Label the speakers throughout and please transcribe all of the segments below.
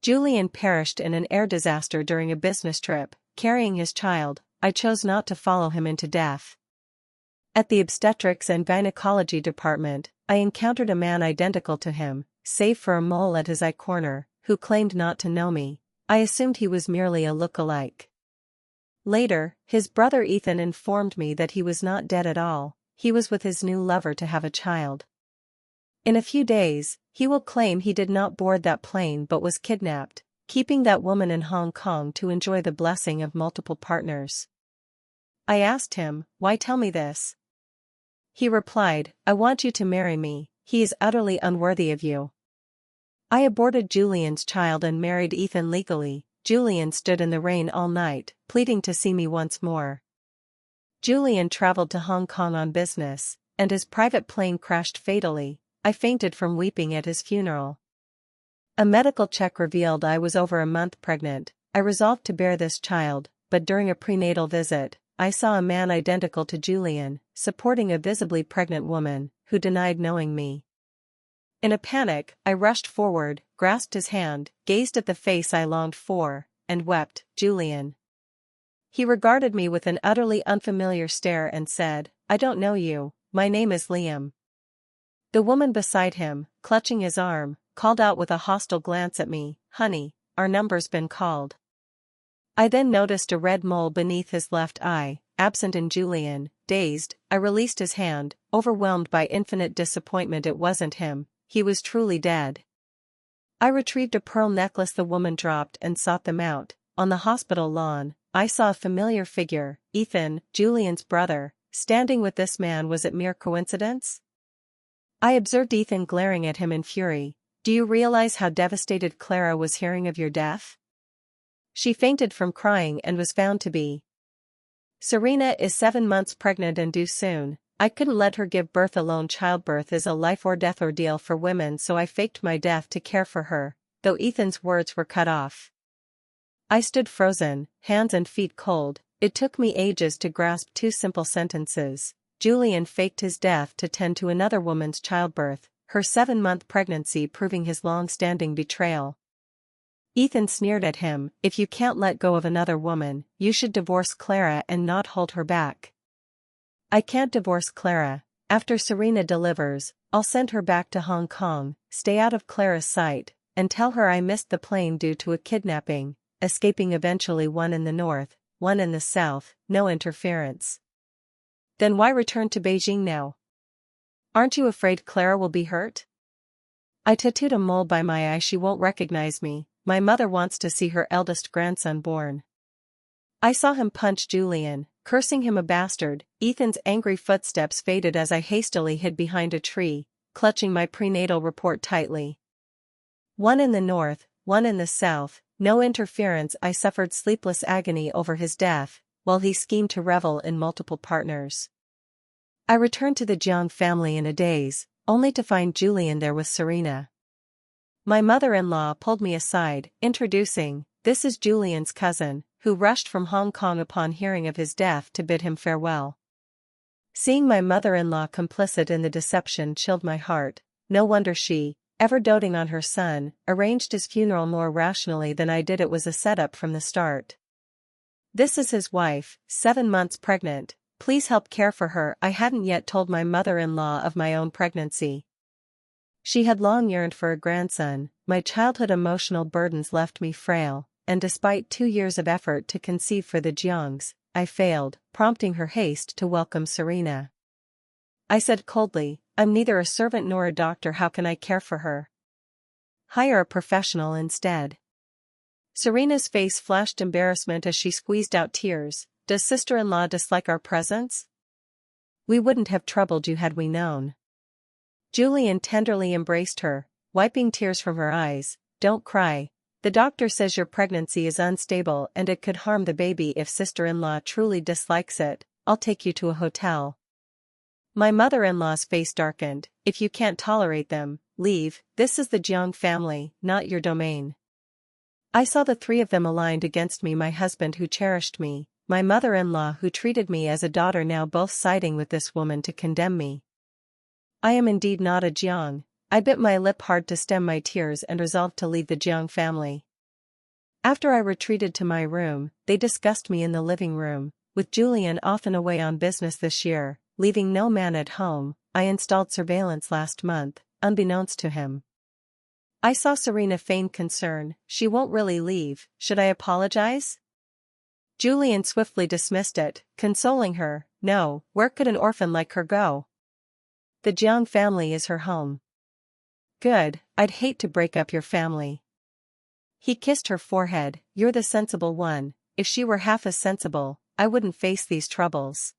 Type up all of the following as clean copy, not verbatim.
Speaker 1: Julian perished in an air disaster during a business trip, carrying his child. I chose not to follow him into death. At the obstetrics and gynecology department, I encountered a man identical to him, save for a mole at his eye corner, who claimed not to know me. I assumed he was merely a look-alike. Later, his brother Ethan informed me that he was not dead at all. He was with his new lover to have a child. In a few days, he will claim he did not board that plane but was kidnapped, keeping that woman in Hong Kong to enjoy the blessing of multiple partners. I asked him, "Why tell me this?" He replied, "I want you to marry me. He is utterly unworthy of you." I aborted Julian's child and married Ethan legally. Julian stood in the rain all night, pleading to see me once more. Julian traveled to Hong Kong on business, and his private plane crashed fatally. I fainted from weeping at his funeral. A medical check revealed I was over a month pregnant. I resolved to bear this child, but during a prenatal visit, I saw a man identical to Julian, supporting a visibly pregnant woman, who denied knowing me. In a panic, I rushed forward, grasped his hand, gazed at the face I longed for, and wept, "Julian." He regarded me with an utterly unfamiliar stare and said, "I don't know you, my name is Liam." The woman beside him, clutching his arm, called out with a hostile glance at me, "Honey, our number's been called." I then noticed a red mole beneath his left eye, absent in Julian. Dazed, I released his hand, overwhelmed by infinite disappointment. It wasn't him. He was truly dead. I retrieved a pearl necklace the woman dropped and sought them out. On the hospital lawn, I saw a familiar figure, Ethan, Julian's brother, standing with this man. Was it mere coincidence? I observed Ethan glaring at him in fury. "Do you realize how devastated Clara was hearing of your death? She fainted from crying and was found to be. Serena is 7 months pregnant and due soon. I couldn't let her give birth alone. Childbirth is a life-or-death ordeal for women, so I faked my death to care for her, though Ethan's words were cut off." I stood frozen, hands and feet cold. It took me ages to grasp 2 simple sentences. Julian faked his death to tend to another woman's childbirth, her 7-month pregnancy proving his long-standing betrayal. Ethan sneered at him, "If you can't let go of another woman, you should divorce Clara and not hold her back." "I can't divorce Clara. After Serena delivers, I'll send her back to Hong Kong, stay out of Clara's sight, and tell her I missed the plane due to a kidnapping, escaping eventually, one in the north, one in the south, no interference." "Then why return to Beijing now? Aren't you afraid Clara will be hurt?" "I tattooed a mole by my eye. She won't recognize me. My mother wants to see her eldest grandson born." I saw him punch Julian, cursing him a bastard. Ethan's angry footsteps faded as I hastily hid behind a tree, clutching my prenatal report tightly. One in the north, one in the south, no interference. I suffered sleepless agony over his death, while he schemed to revel in multiple partners. I returned to the Jiang family in a daze, only to find Julian there with Serena. My mother-in-law pulled me aside, introducing, "This is Julian's cousin, who rushed from Hong Kong upon hearing of his death to bid him farewell." Seeing my mother-in-law complicit in the deception chilled my heart. No wonder she, ever doting on her son, arranged his funeral more rationally than I did. It was a setup from the start. "This is his wife, 7 months pregnant. Please help care for her." I hadn't yet told my mother-in-law of my own pregnancy. She had long yearned for a grandson. My childhood emotional burdens left me frail, and despite 2 years of effort to conceive for the Jiangs, I failed, prompting her haste to welcome Serena. I said coldly, "I'm neither a servant nor a doctor. How can I care for her? Hire a professional instead." Serena's face flashed embarrassment as she squeezed out tears. "Does sister-in-law dislike our presence? We wouldn't have troubled you had we known." Julian tenderly embraced her, wiping tears from her eyes. "Don't cry. The doctor says your pregnancy is unstable and it could harm the baby. If sister-in-law truly dislikes it, I'll take you to a hotel." My mother-in-law's face darkened. "If you can't tolerate them, leave. This is the Jiang family, not your domain." I saw the 3 of them aligned against me: my husband who cherished me, my mother-in-law who treated me as a daughter, now both siding with this woman to condemn me. I am indeed not a Jiang. I bit my lip hard to stem my tears and resolved to leave the Jiang family. After I retreated to my room, they discussed me in the living room. With Julian off and away on business this year, leaving no man at home, I installed surveillance last month, unbeknownst to him. I saw Serena feign concern. She won't really leave. Should I apologize? Julian swiftly dismissed it, consoling her. No, where could an orphan like her go? The Jiang family is her home. Good, I'd hate to break up your family. He kissed her forehead. You're the sensible one. If she were half as sensible, I wouldn't face these troubles.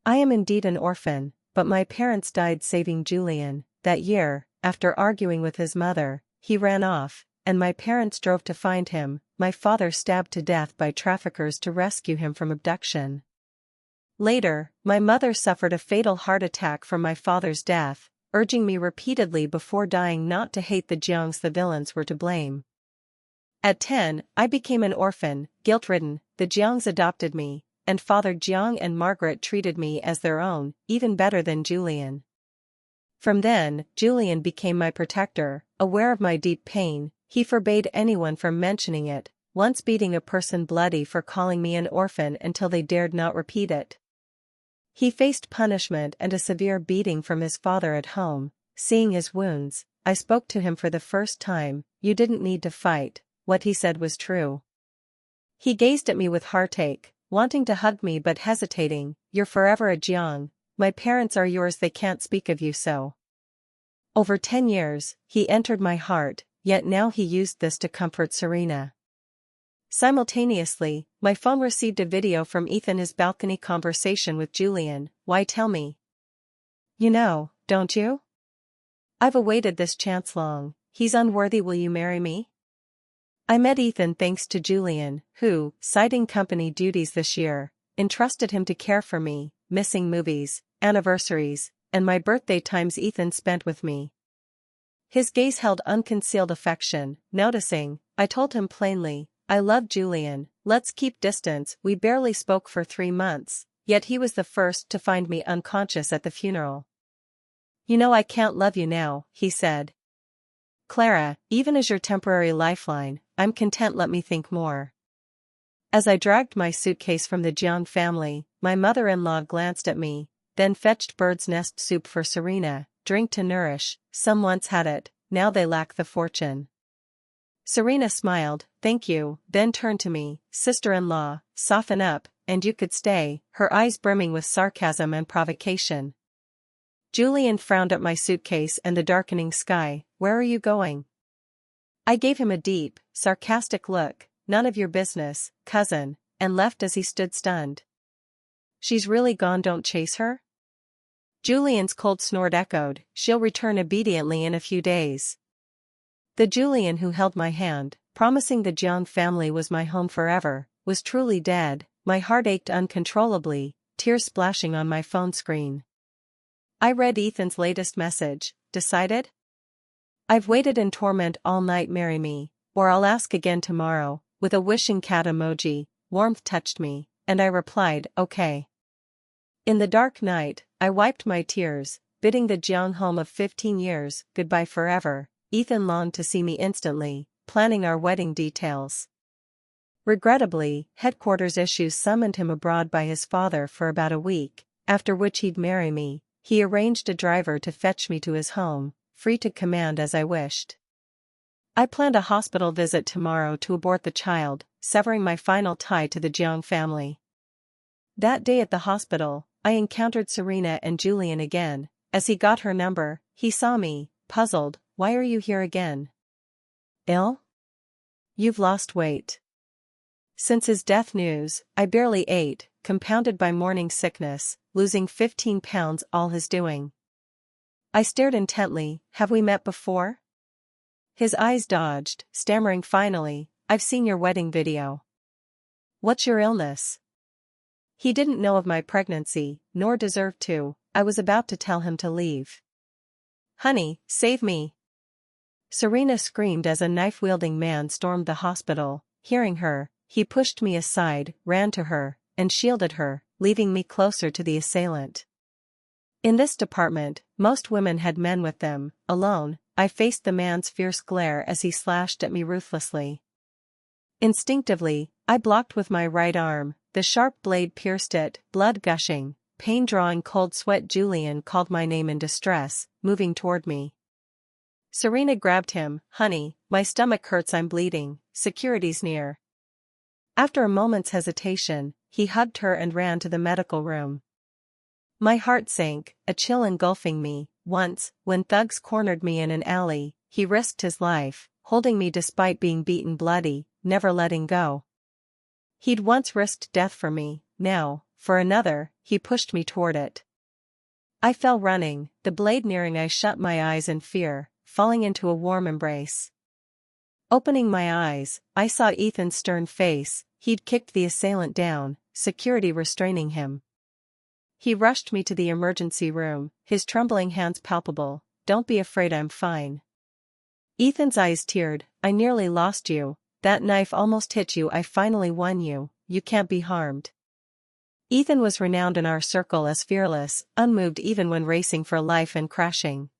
Speaker 1: I am indeed an orphan, but my parents died saving Julian. That year, after arguing with his mother, he ran off, and my parents drove to find him, my father stabbed to death by traffickers to rescue him from abduction. Later, my mother suffered a fatal heart attack from my father's death, urging me repeatedly before dying not to hate the Jiangs. The villains were to blame. At 10, I became an orphan, guilt-ridden. The Jiangs adopted me, and Father Jiang and Margaret treated me as their own, even better than Julian. From then, Julian became my protector. Aware of my deep pain, he forbade anyone from mentioning it, once beating a person bloody for calling me an orphan until they dared not repeat it. He faced punishment and a severe beating from his father at home. Seeing his wounds, I spoke to him for the first time. You didn't need to fight. What he said was true. He gazed at me with heartache, wanting to hug me but hesitating. You're forever a Jiang. My parents are yours, they can't speak of you so. Over 10 years, he entered my heart, yet now he used this to comfort Serena. Simultaneously, my phone received a video from Ethan, his balcony conversation with Julian. Why tell me? You know, don't you? I've awaited this chance long. He's unworthy, will you marry me? I met Ethan thanks to Julian, who, citing company duties this year, entrusted him to care for me, missing movies, anniversaries, and my birthday times Ethan spent with me. His gaze held unconcealed affection. Noticing, I told him plainly, I love Julian, let's keep distance. We barely spoke for 3 months, yet he was the first to find me unconscious at the funeral. You know I can't love you now, he said. Clara, even as your temporary lifeline, I'm content, let me think more. As I dragged my suitcase from the Jiang family, my mother-in-law glanced at me, then fetched bird's nest soup for Serena, drink to nourish. Some once had it, now they lack the fortune. Serena smiled, thank you, then turned to me, sister-in-law, soften up, and you could stay, her eyes brimming with sarcasm and provocation. Julian frowned at my suitcase and the darkening sky. Where are you going? I gave him a deep, sarcastic look. None of your business, cousin, and left as he stood stunned. She's really gone, don't chase her? Julian's cold snort echoed. She'll return obediently in a few days. The Julian who held my hand, promising the Jiang family was my home forever, was truly dead. My heart ached uncontrollably, tears splashing on my phone screen. I read Ethan's latest message. Decided? I've waited in torment all night, marry me, or I'll ask again tomorrow. With a wishing cat emoji, warmth touched me, and I replied, okay. In the dark night, I wiped my tears, bidding the Jiang home of 15 years goodbye forever. Ethan longed to see me instantly, planning our wedding details. Regrettably, headquarters issues summoned him abroad by his father for about a week, after which he'd marry me. He arranged a driver to fetch me to his home, free to command as I wished. I planned a hospital visit tomorrow to abort the child, severing my final tie to the Jiang family. That day at the hospital, I encountered Serena and Julian again. As he got her number, he saw me, puzzled. Why are you here again? Ill? You've lost weight. Since his death news, I barely ate, compounded by morning sickness, losing 15 pounds all his doing. I stared intently. Have we met before? His eyes dodged, stammering finally, I've seen your wedding video. What's your illness? He didn't know of my pregnancy, nor deserved to. I was about to tell him to leave. Honey, save me. Serena screamed as a knife-wielding man stormed the hospital. Hearing her, he pushed me aside, ran to her, and shielded her, leaving me closer to the assailant. In this department, most women had men with them. Alone, I faced the man's fierce glare as he slashed at me ruthlessly. Instinctively, I blocked with my right arm, the sharp blade pierced it, blood gushing, pain drawing cold sweat. Julian called my name in distress, moving toward me. Serena grabbed him. Honey, my stomach hurts, I'm bleeding, security's near. After a moment's hesitation, he hugged her and ran to the medical room. My heart sank, a chill engulfing me. Once, when thugs cornered me in an alley, he risked his life, holding me despite being beaten bloody, never letting go. He'd once risked death for me, now, for another, he pushed me toward it. I fell running, the blade nearing. I shut my eyes in fear, falling into a warm embrace. Opening my eyes, I saw Ethan's stern face. He'd kicked the assailant down, security restraining him. He rushed me to the emergency room, his trembling hands palpable. Don't be afraid, I'm fine. Ethan's eyes teared. I nearly lost you. That knife almost hit you. I finally won you. You can't be harmed. Ethan was renowned in our circle as fearless, unmoved even when racing for life and crashing.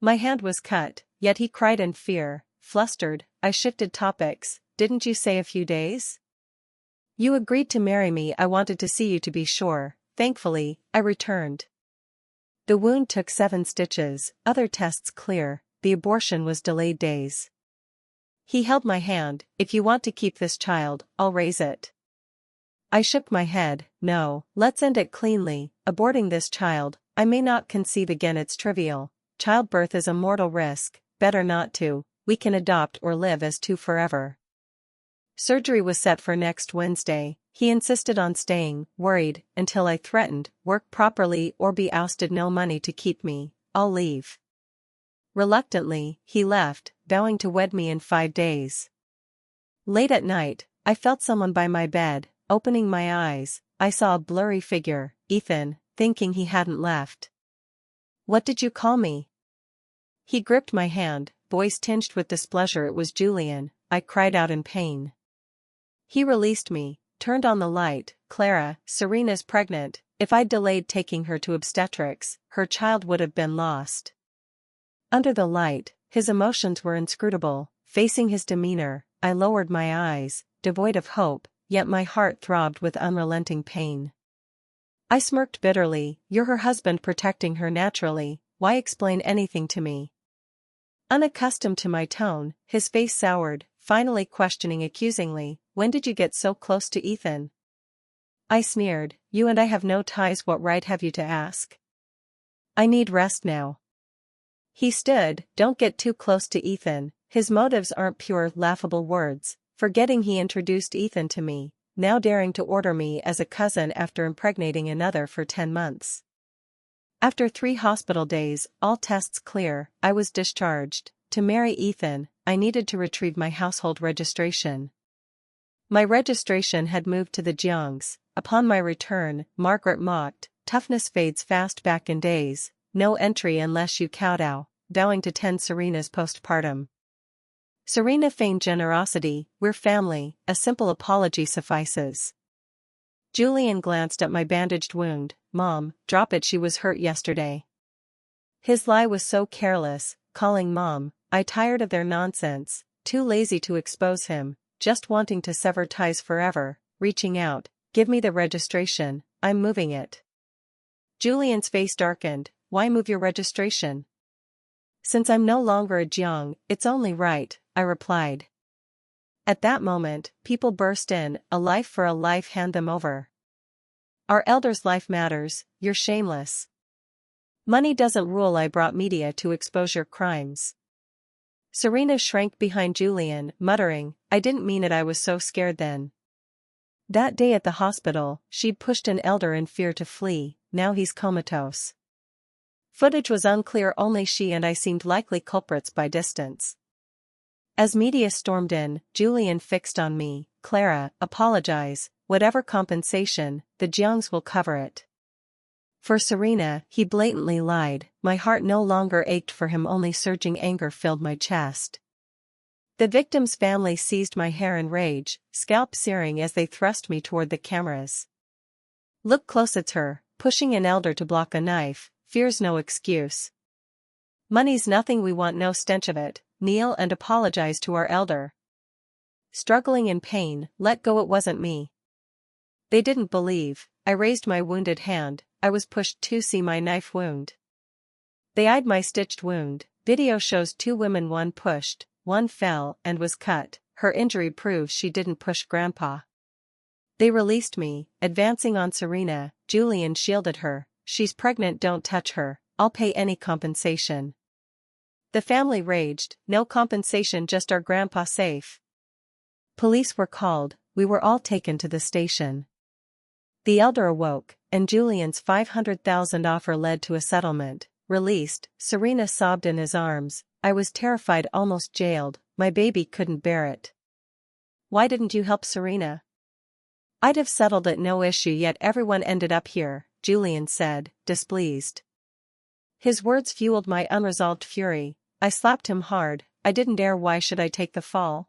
Speaker 1: My hand was cut, yet he cried in fear. Flustered, I shifted topics. Didn't you say a few days? You agreed to marry me. I wanted to see you to be sure. Thankfully, I returned. The wound took 7 stitches, other tests clear. The abortion was delayed days. He held my hand. If you want to keep this child, I'll raise it. I shook my head. No, let's end it cleanly. Aborting this child, I may not conceive again. It's trivial. Childbirth is a mortal risk, better not to. We can adopt or live as two forever. Surgery was set for next Wednesday. He insisted on staying, worried, until I threatened, work properly or be ousted. No money to keep me, I'll leave. Reluctantly, he left, vowing to wed me in 5 days. Late at night, I felt someone by my bed. Opening my eyes, I saw a blurry figure, Ethan, thinking he hadn't left. What did you call me? He gripped my hand, voice tinged with displeasure. It was Julian, I cried out in pain. He released me, turned on the light. Clara, Serena's pregnant. If I'd delayed taking her to obstetrics, her child would have been lost. Under the light, his emotions were inscrutable. Facing his demeanor, I lowered my eyes, devoid of hope, yet my heart throbbed with unrelenting pain. I smirked bitterly. You're her husband, protecting her naturally. Why explain anything to me? Unaccustomed to my tone, his face soured, finally questioning accusingly. When did you get so close to Ethan? I sneered. You and I have no ties. What right have you to ask? I need rest now. He stood. Don't get too close to Ethan. His motives aren't pure, laughable words. Forgetting he introduced Ethan to me, now daring to order me as a cousin after impregnating another for 10 months. After 3 hospital days, all tests clear, I was discharged. To marry Ethan, I needed to retrieve my household registration. My registration had moved to the Jiangs. Upon my return, Margaret mocked. Toughness fades fast. Back in days, no entry unless you kowtow, vowing to tend Serena's postpartum. Serena feigned generosity. We're family, a simple apology suffices. Julian glanced at my bandaged wound. Mom, drop it, she was hurt yesterday. His lie was so careless, calling Mom. I tired of their nonsense, too lazy to expose him, just wanting to sever ties forever, reaching out. Give me the registration, I'm moving it. Julian's face darkened. Why move your registration? Since I'm no longer a Jiang, it's only right, I replied. At that moment, people burst in. A life for a life, hand them over. Our elder's life matters. You're shameless. Money doesn't rule. I brought media to expose your crimes. Serena shrank behind Julian, muttering, I didn't mean it. I was so scared then. That day at the hospital, she'd pushed an elder in fear to flee. Now he's comatose. Footage was unclear. Only she and I seemed likely culprits by distance. As media stormed in, Julian fixed on me. Clara, apologize. Whatever compensation, the Jiangs will cover it. For Serena, he blatantly lied. My heart no longer ached for him. Only surging anger filled my chest. The victim's family seized my hair in rage, scalp searing as they thrust me toward the cameras. Look close, it's her, pushing an elder to block a knife. Fear's no excuse. Money's nothing. We want no stench of it. Kneel and apologize to our elder. struggling in pain, let go, it wasn't me. They didn't believe. I raised my wounded hand, I was pushed to see my knife wound. They eyed my stitched wound. Video shows 2 women, one pushed, one fell and was cut. Her injury proves she didn't push Grandpa. They released me, advancing on Serena. Julian shielded her. She's pregnant, don't touch her, I'll pay any compensation. The family raged, no compensation, just our grandpa safe. Police were called, we were all taken to the station. The elder awoke, and Julian's $500,000 offer led to a settlement. Released, Serena sobbed in his arms. I was terrified, almost jailed, my baby couldn't bear it. Why didn't you help Serena? I'd have settled it, no issue, yet everyone ended up here, Julian said, displeased. His words fueled my unresolved fury. I slapped him hard. I didn't dare, why should I take the fall?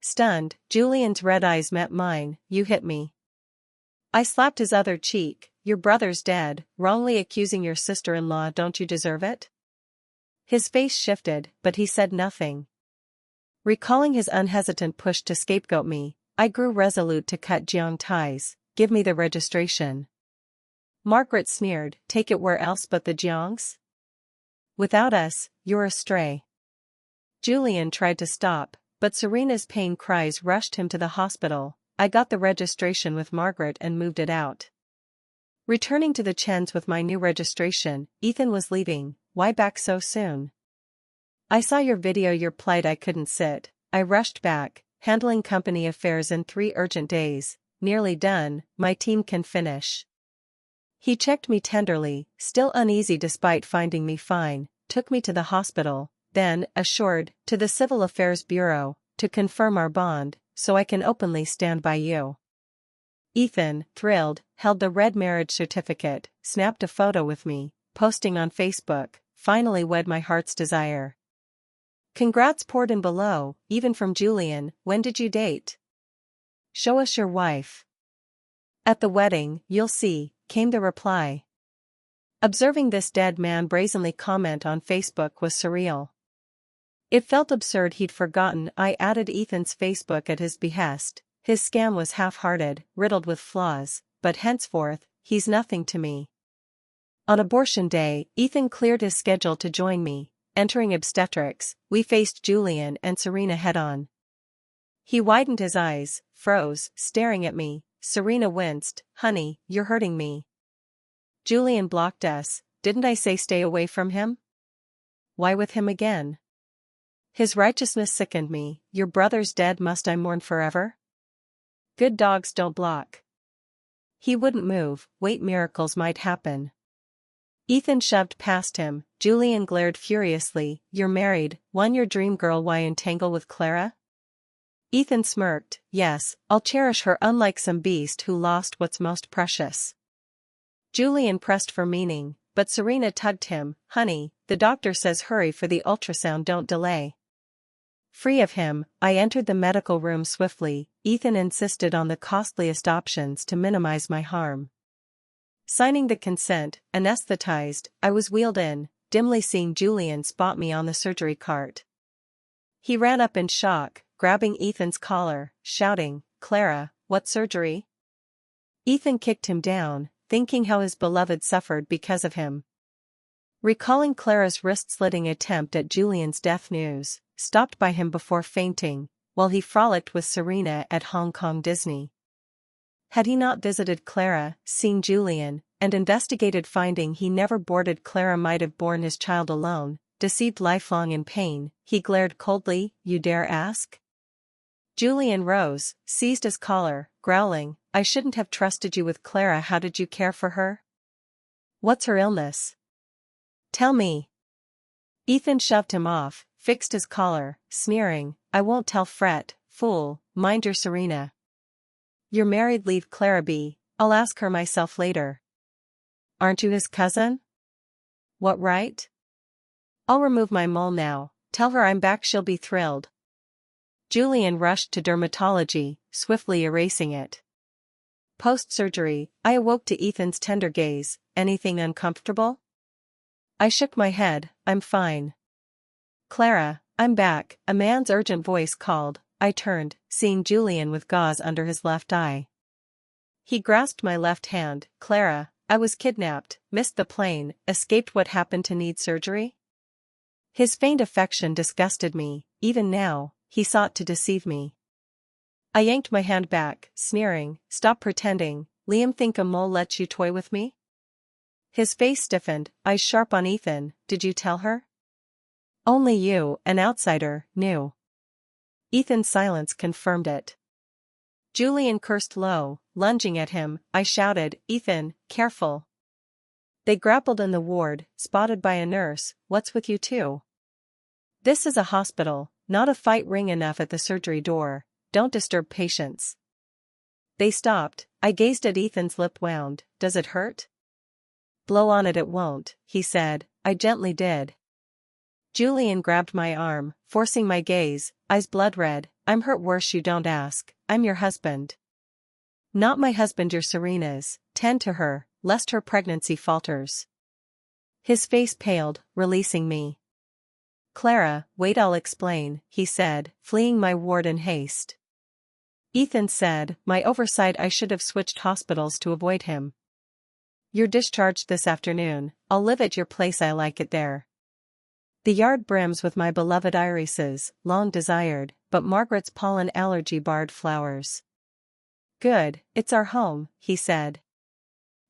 Speaker 1: Stunned, Julian's red eyes met mine. You hit me. I slapped his other cheek. Your brother's dead, wrongly accusing your sister-in-law, don't you deserve it? His face shifted, but he said nothing. Recalling his unhesitant push to scapegoat me, I grew resolute to cut Jiang ties. Give me the registration. Margaret sneered, take it where else but the Jiangs? Without us, you're a stray. Julian tried to stop, but Serena's pain cries rushed him to the hospital. I got the registration with Margaret and moved it out. Returning to the Chens with my new registration, Ethan was leaving. Why back so soon? I saw your video, your plight, I couldn't sit. I rushed back, handling company affairs in 3 urgent days. Nearly done, my team can finish. He checked me tenderly, still uneasy despite finding me fine, took me to the hospital, then, assured, to the Civil Affairs Bureau, to confirm our bond, so I can openly stand by you. Ethan, thrilled, held the red marriage certificate, snapped a photo with me, posting on Facebook, finally wed my heart's desire. Congrats poured in below, even from Julian. When did you date? Show us your wife. At the wedding, you'll see, came the reply. Observing this dead man brazenly comment on Facebook was surreal. It felt absurd he'd forgotten I added Ethan's Facebook at his behest. His scam was half-hearted, riddled with flaws, but henceforth, he's nothing to me. On abortion day, Ethan cleared his schedule to join me. Entering obstetrics, we faced Julian and Serena head-on. He widened his eyes, froze, staring at me. Serena winced. Honey, you're hurting me. Julian blocked us. Didn't I say stay away from him? Why with him again? His righteousness sickened me. Your brother's dead, must I mourn forever? Good dogs don't block. He wouldn't move. Wait, miracles might happen. Ethan shoved past him. Julian glared furiously. You're married, won your dream girl, why entangle with Clara? Ethan smirked. Yes, I'll cherish her unlike some beast who lost what's most precious. Julian pressed for meaning, but Serena tugged him. Honey, the doctor says hurry for the ultrasound, don't delay. Free of him, I entered the medical room swiftly. Ethan insisted on the costliest options to minimize my harm. Signing the consent, anesthetized, I was wheeled in, dimly seeing Julian spot me on the surgery cart. He ran up in shock, grabbing Ethan's collar, shouting, Clara, what surgery? Ethan kicked him down, thinking how his beloved suffered because of him. Recalling Clara's wrist-slitting attempt at Julian's death news, stopped by him before fainting, while he frolicked with Serena at Hong Kong Disney. Had he not visited Clara, seen Julian, and investigated, finding he never boarded Clara might have borne his child alone, deceived lifelong in pain, he glared coldly, you dare ask? Julian rose, seized his collar, growling, I shouldn't have trusted you with Clara. How did you care for her? What's her illness? Tell me. Ethan shoved him off, fixed his collar, sneering, I won't tell, fret, fool, mind your Serena. You're married, leave Clara be, I'll ask her myself later. Aren't you his cousin? What right? I'll remove my mole now, tell her I'm back, she'll be thrilled. Julian rushed to dermatology, swiftly erasing it. Post-surgery, I awoke to Ethan's tender gaze. Anything uncomfortable? I shook my head. I'm fine. Clara, I'm back, a man's urgent voice called. I turned, seeing Julian with gauze under his left eye. He grasped my left hand. Clara, I was kidnapped, missed the plane, escaped what happened to need surgery? His feigned affection disgusted me. Even now, he sought to deceive me. I yanked my hand back, sneering, stop pretending. Liam think a mole lets you toy with me? His face stiffened, eyes sharp on Ethan. Did you tell her? Only you, an outsider, knew. Ethan's silence confirmed it. Julian cursed low, lunging at him. I shouted, Ethan, careful. They grappled in the ward, spotted by a nurse. What's with you two? This is a hospital, not a fight. Ring enough at the surgery door. Don't disturb patients. They stopped. I gazed at Ethan's lip wound. Does it hurt? Blow on it won't, he said. I gently did. Julian grabbed my arm, forcing my gaze, eyes blood red. I'm hurt worse you don't ask. I'm your husband. Not my husband, you're Serena's. Tend to her, lest her pregnancy falters. His face paled, releasing me. Clara, wait, I'll explain, he said, fleeing my ward in haste. Ethan said, my oversight, I should have switched hospitals to avoid him. You're discharged this afternoon. I'll live at your place, I like it there. The yard brims with my beloved irises, long desired, but Margaret's pollen allergy barred flowers. Good, it's our home, he said.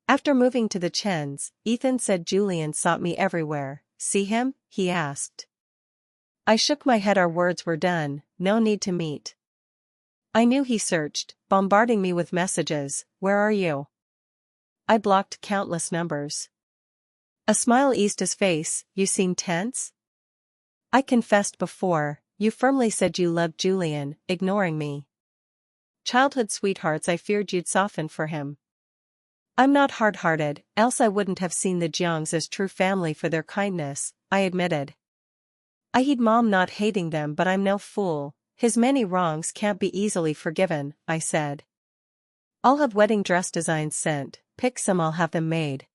Speaker 1: After moving to the Chens, Ethan said Julian sought me everywhere. See him? He asked. I shook my head. Our words were done, no need to meet. I knew he searched, bombarding me with messages. Where are you? I blocked countless numbers. A smile eased his face. You seem tense? I confessed before. You firmly said you loved Julian, ignoring me. Childhood sweethearts, I feared you'd soften for him. I'm not hard-hearted, else I wouldn't have seen the Jeongs as true family for their kindness, I admitted. I heed Mom not hating them, but I'm no fool. His many wrongs can't be easily forgiven, I said. I'll have wedding dress designs sent, pick some, I'll have them made.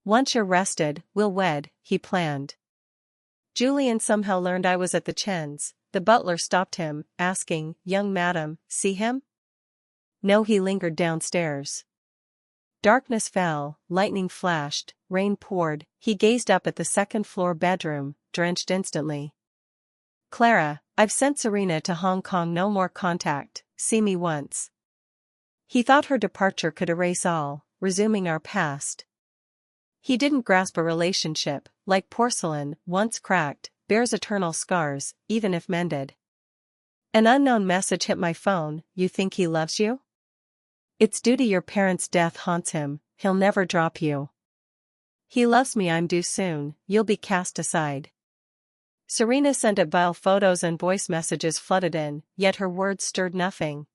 Speaker 1: Once you're rested, we'll wed, he planned. Julian somehow learned I was at the Chens. The butler stopped him, asking, young madam, see him? No, he lingered downstairs. Darkness fell, lightning flashed, rain poured. He gazed up at the second-floor bedroom, drenched instantly. Clara, I've sent Serena to Hong Kong, no more contact, see me once. He thought her departure could erase all, resuming our past. He didn't grasp a relationship, like porcelain, once cracked, bears eternal scars, even if mended. An unknown message hit my phone. You think he loves you? It's due to your parents' death haunts him, he'll never drop you. He loves me, I'm due soon, you'll be cast aside. Serena sent it. Vile photos and voice messages flooded in, yet her words stirred nothing.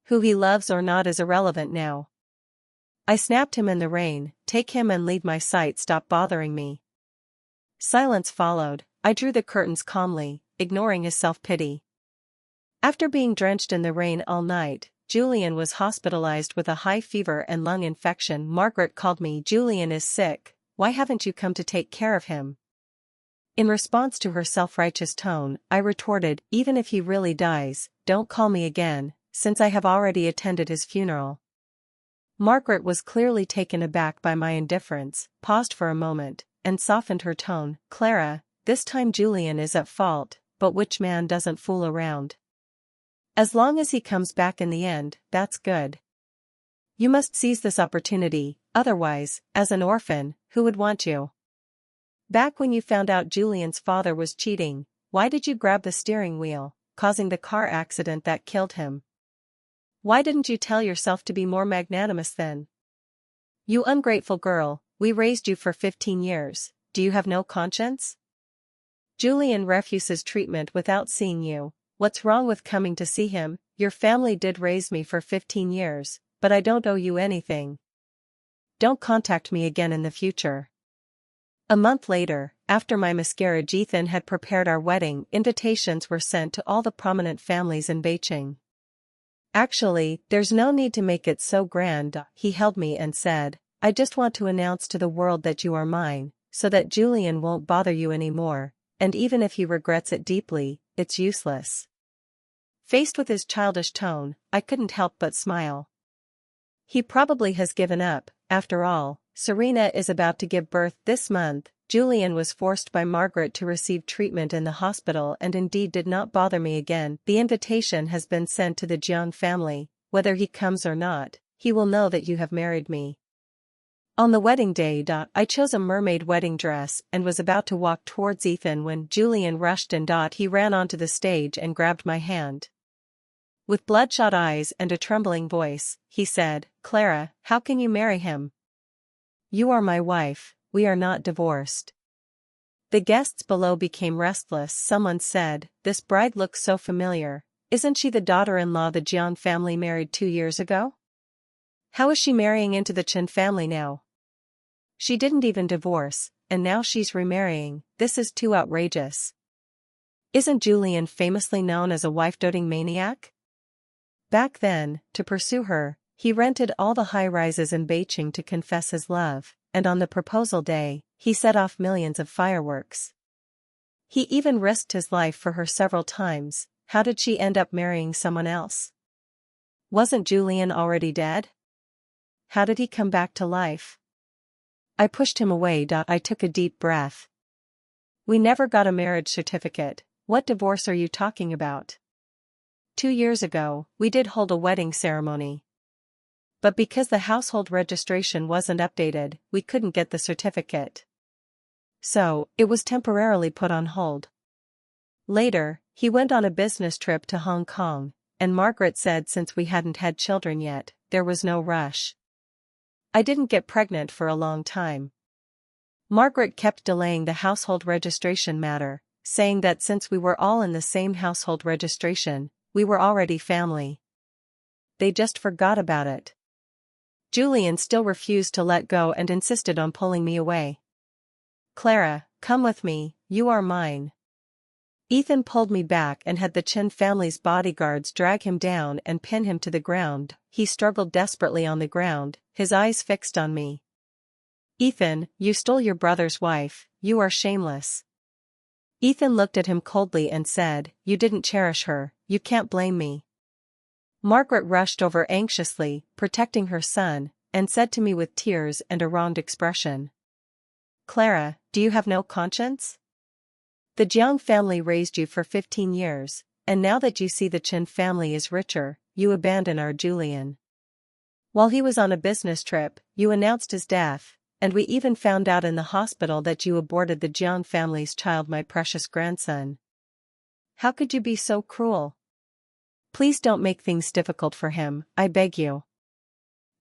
Speaker 1: Who he loves or not is irrelevant now. I snapped him in the rain. Take him and leave my sight, stop bothering me. Silence followed. I drew the curtains calmly, ignoring his self-pity. After being drenched in the rain all night, Julian was hospitalized with a high fever and lung infection. Margaret called me. Julian is sick, why haven't you come to take care of him? In response to her self-righteous tone, I retorted, even if he really dies, don't call me again, since I have already attended his funeral. Margaret was clearly taken aback by my indifference, paused for a moment, and softened her tone. Clara, this time Julian is at fault, but which man doesn't fool around? As long as he comes back in the end, that's good. You must seize this opportunity, otherwise, as an orphan, who would want you? Back when you found out Julian's father was cheating, why did you grab the steering wheel, causing the car accident that killed him? Why didn't you tell yourself to be more magnanimous then? You ungrateful girl, we raised you for 15 years, do you have no conscience? Julian refuses treatment without seeing you. What's wrong with coming to see him? Your family did raise me for 15 years, but I don't owe you anything. Don't contact me again in the future. A month later, after my miscarriage, Ethan had prepared our wedding. Invitations were sent to all the prominent families in Beijing. Actually, there's no need to make it so grand. He held me and said, I just want to announce to the world that you are mine, so that Julian won't bother you anymore, and even if he regrets it deeply, it's useless. Faced with his childish tone, I couldn't help but smile. He probably has given up. After all, Serena is about to give birth this month. Julian was forced by Margaret to receive treatment in the hospital and indeed did not bother me again. The invitation has been sent to the Jiang family. Whether he comes or not, he will know that you have married me. On the wedding day, I chose a mermaid wedding dress and was about to walk towards Ethan when Julian rushed in. He ran onto the stage and grabbed my hand. With bloodshot eyes and a trembling voice, he said, "Clara, how can you marry him? You are my wife, we are not divorced." The guests below became restless. Someone said, "This bride looks so familiar. Isn't she the daughter-in-law the Jiang family married 2 years ago? How is she marrying into the Chen family now? She didn't even divorce, and now she's remarrying. This is too outrageous. Isn't Julian famously known as a wife-doting maniac? Back then, to pursue her, he rented all the high-rises in Beijing to confess his love, and on the proposal day, he set off millions of fireworks. He even risked his life for her several times. How did she end up marrying someone else? Wasn't Julian already dead? How did he come back to life?" I pushed him away. I took a deep breath. "We never got a marriage certificate. What divorce are you talking about? 2 years ago, we did hold a wedding ceremony. But because the household registration wasn't updated, we couldn't get the certificate. So, it was temporarily put on hold. Later, he went on a business trip to Hong Kong, and Margaret said since we hadn't had children yet, there was no rush. I didn't get pregnant for a long time. Margaret kept delaying the household registration matter, saying that since we were all in the same household registration, we were already family. They just forgot about it. Julian still refused to let go and insisted on pulling me away. "Clara, come with me, you are mine." Ethan pulled me back and had the Chen family's bodyguards drag him down and pin him to the ground. He struggled desperately on the ground, his eyes fixed on me. "Ethan, you stole your brother's wife, you are shameless." Ethan looked at him coldly and said, "You didn't cherish her, you can't blame me." Margaret rushed over anxiously, protecting her son, and said to me with tears and a wronged expression, "Clara, do you have no conscience? The Jiang family raised you for 15 years, and now that you see the Chen family is richer, you abandon our Julian. While he was on a business trip, you announced his death, and we even found out in the hospital that you aborted the Jiang family's child, my precious grandson. How could you be so cruel? Please don't make things difficult for him, I beg you."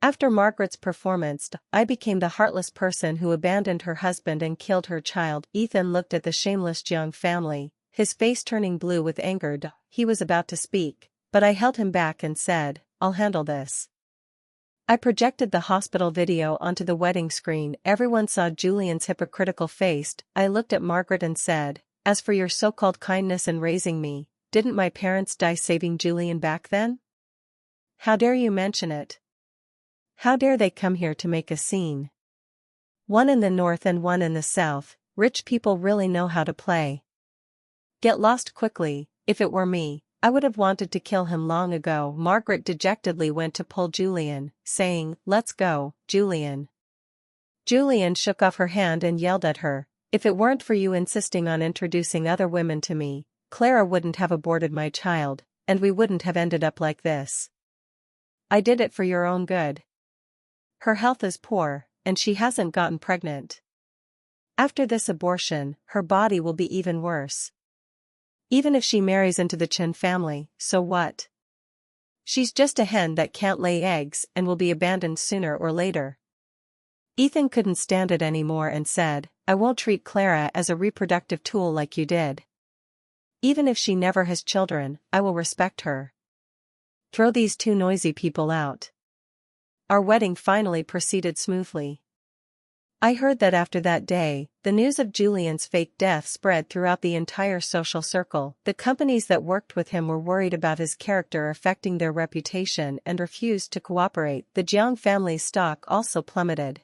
Speaker 1: After Margaret's performance, I became the heartless person who abandoned her husband and killed her child. Ethan looked at the shameless Jiang family, his face turning blue with anger. He was about to speak, but I held him back and said, "I'll handle this." I projected the hospital video onto the wedding screen. Everyone saw Julian's hypocritical face. I looked at Margaret and said, "As for your so-called kindness in raising me, didn't my parents die saving Julian back then? How dare you mention it? How dare they come here to make a scene? One in the north and one in the south, rich people really know how to play. Get lost quickly. If it were me, I would have wanted to kill him long ago." Margaret dejectedly went to pull Julian, saying, "Let's go, Julian." Julian shook off her hand and yelled at her, "If it weren't for you insisting on introducing other women to me, Clara wouldn't have aborted my child, and we wouldn't have ended up like this. I did it for your own good. Her health is poor, and she hasn't gotten pregnant. After this abortion, her body will be even worse. Even if she marries into the Chen family, so what? She's just a hen that can't lay eggs and will be abandoned sooner or later." Ethan couldn't stand it anymore and said, "I won't treat Clara as a reproductive tool like you did. Even if she never has children, I will respect her. Throw these 2 noisy people out." Our wedding finally proceeded smoothly. I heard that after that day, the news of Julian's fake death spread throughout the entire social circle. The companies that worked with him were worried about his character affecting their reputation and refused to cooperate. The Jiang family's stock also plummeted.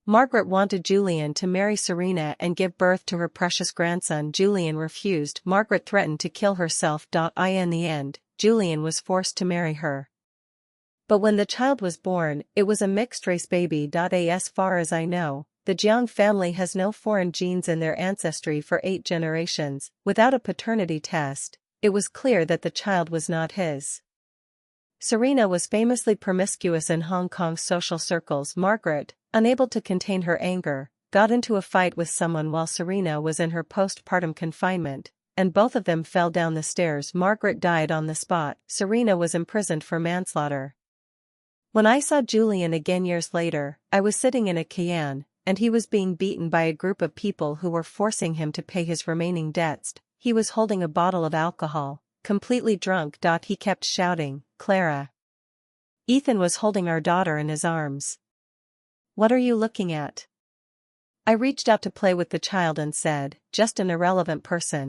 Speaker 1: Margaret wanted Julian to marry Serena and give birth to her precious grandson. Julian refused. Margaret threatened to kill herself. In the end, Julian was forced to marry her. But when the child was born, it was a mixed-race baby. As far as I know, the Jiang family has no foreign genes in their ancestry for 8 generations. Without a paternity test, it was clear that the child was not his. Serena was famously promiscuous in Hong Kong's social circles. Margaret, unable to contain her anger, got into a fight with someone while Serena was in her postpartum confinement, and both of them fell down the stairs. Margaret died on the spot. Serena was imprisoned for manslaughter. When I saw Julian again years later, I was sitting in a Kian, and he was being beaten by a group of people who were forcing him to pay his remaining debts. He was holding a bottle of alcohol, completely drunk. He kept shouting, "Clara." Ethan was holding our daughter in his arms. "What are you looking at?" I reached out to play with the child and said, "Just an irrelevant person."